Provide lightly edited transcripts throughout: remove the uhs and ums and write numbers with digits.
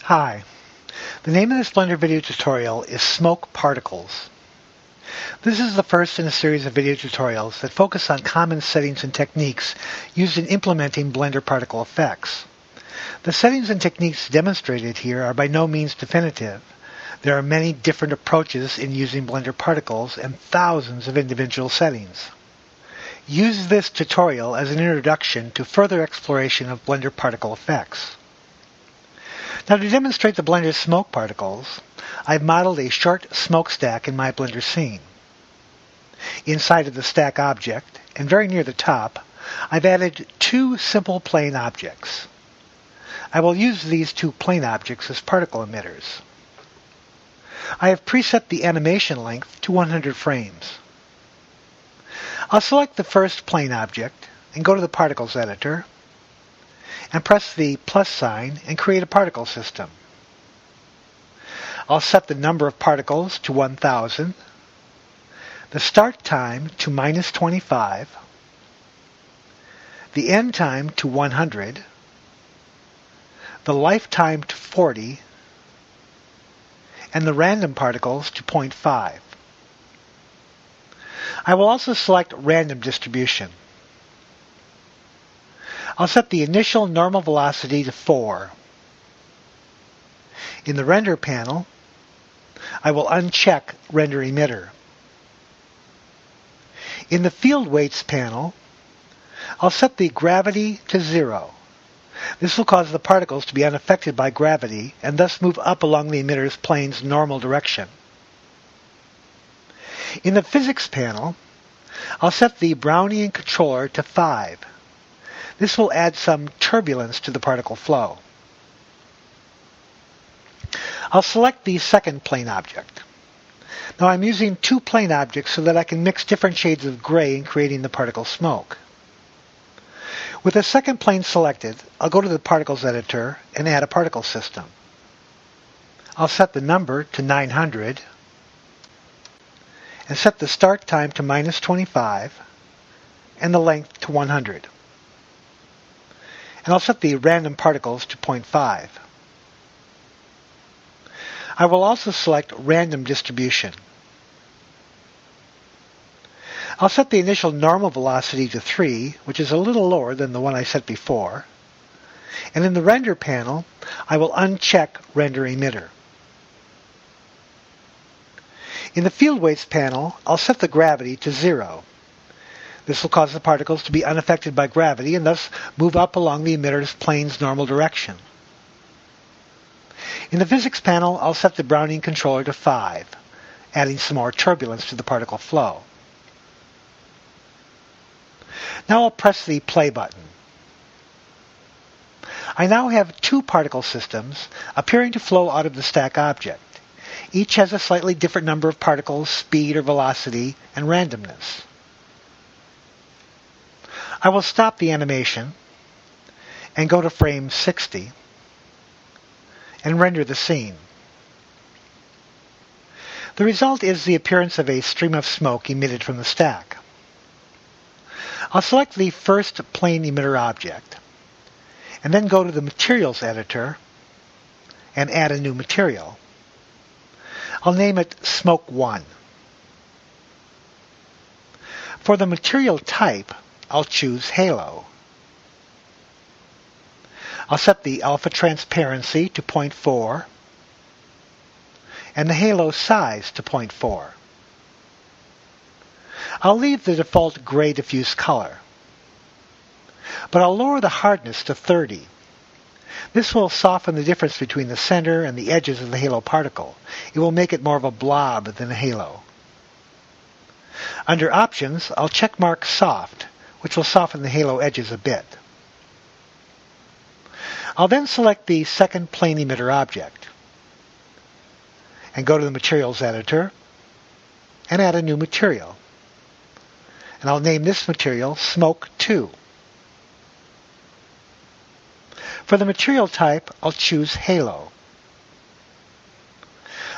Hi, the name of this Blender video tutorial is SmokeParticles. This is the first in a series of video tutorials that focus on common settings and techniques used in implementing Blender particle effects. The settings and techniques demonstrated here are by no means definitive. There are many different approaches in using Blender particles and thousands of individual settings. Use this tutorial as an introduction to further exploration of Blender particle effects. Now, to demonstrate the Blender smoke particles, I've modeled a short smokestack in my Blender scene. Inside of the stack object, and very near the top, I've added two simple plane objects. I will use these two plane objects as particle emitters. I have preset the animation length to 100 frames. I'll select the first plane object and go to the Particles editor and press the plus sign and create a particle system. I'll set the number of particles to 1000, the start time to -25, the end time to 100, the lifetime to 40, and the random particles to 0.5. I will also select random distribution. I'll set the initial normal velocity to 4. In the render panel, I will uncheck render emitter. In the field weights panel, I'll set the gravity to 0. This will cause the particles to be unaffected by gravity and thus move up along the emitter's plane's normal direction. In the physics panel, I'll set the Brownian controller to 5. This will add some turbulence to the particle flow. I'll select the second plane object. Now I'm using two plane objects so that I can mix different shades of gray in creating the particle smoke. With the second plane selected, I'll go to the Particles editor and add a particle system. I'll set the number to 900 and set the start time to -25 and the length to 100. And I'll set the random particles to 0.5. I will also select random distribution. I'll set the initial normal velocity to 3, which is a little lower than the one I set before. And in the render panel, I will uncheck render emitter. In the field weights panel, I'll set the gravity to 0. This will cause the particles to be unaffected by gravity and thus move up along the emitter's plane's normal direction. In the physics panel, I'll set the Brownian controller to 5, adding some more turbulence to the particle flow. Now I'll press the play button. I now have two particle systems appearing to flow out of the stack object. Each has a slightly different number of particles, speed or velocity, and randomness. I will stop the animation and go to frame 60 and render the scene. The result is the appearance of a stream of smoke emitted from the stack. I'll select the first plane emitter object and then go to the Materials editor and add a new material. I'll name it Smoke 1. For the material type, I'll choose Halo. I'll set the alpha transparency to 0.4 and the halo size to 0.4. I'll leave the default gray diffuse color, but I'll lower the hardness to 30. This will soften the difference between the center and the edges of the halo particle. It will make it more of a blob than a halo. Under Options, I'll checkmark Soft, which will soften the halo edges a bit. I'll then select the second plane emitter object and go to the Materials editor and add a new material. And I'll name this material Smoke 2. For the material type, I'll choose Halo.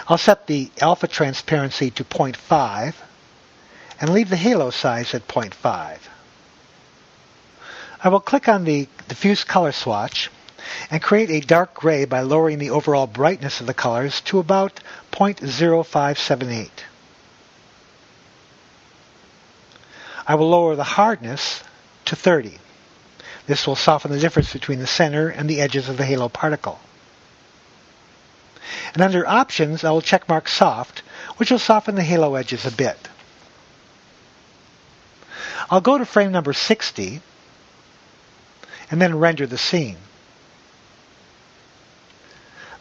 I'll set the alpha transparency to 0.5 and leave the halo size at 0.5. I will click on the diffuse color swatch and create a dark gray by lowering the overall brightness of the colors to about 0.0578. I will lower the hardness to 30. This will soften the difference between the center and the edges of the halo particle. And under Options, I will checkmark Soft, which will soften the halo edges a bit. I'll go to frame number 60 and then render the scene.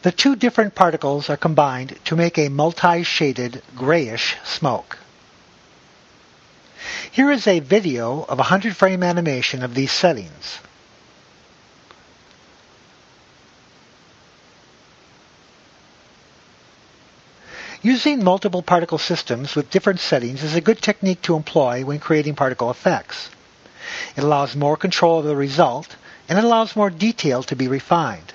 The two different particles are combined to make a multi-shaded grayish smoke. Here is a video of a 100-frame animation of these settings. Using multiple particle systems with different settings is a good technique to employ when creating particle effects. It allows more control of the result, and it allows more detail to be refined.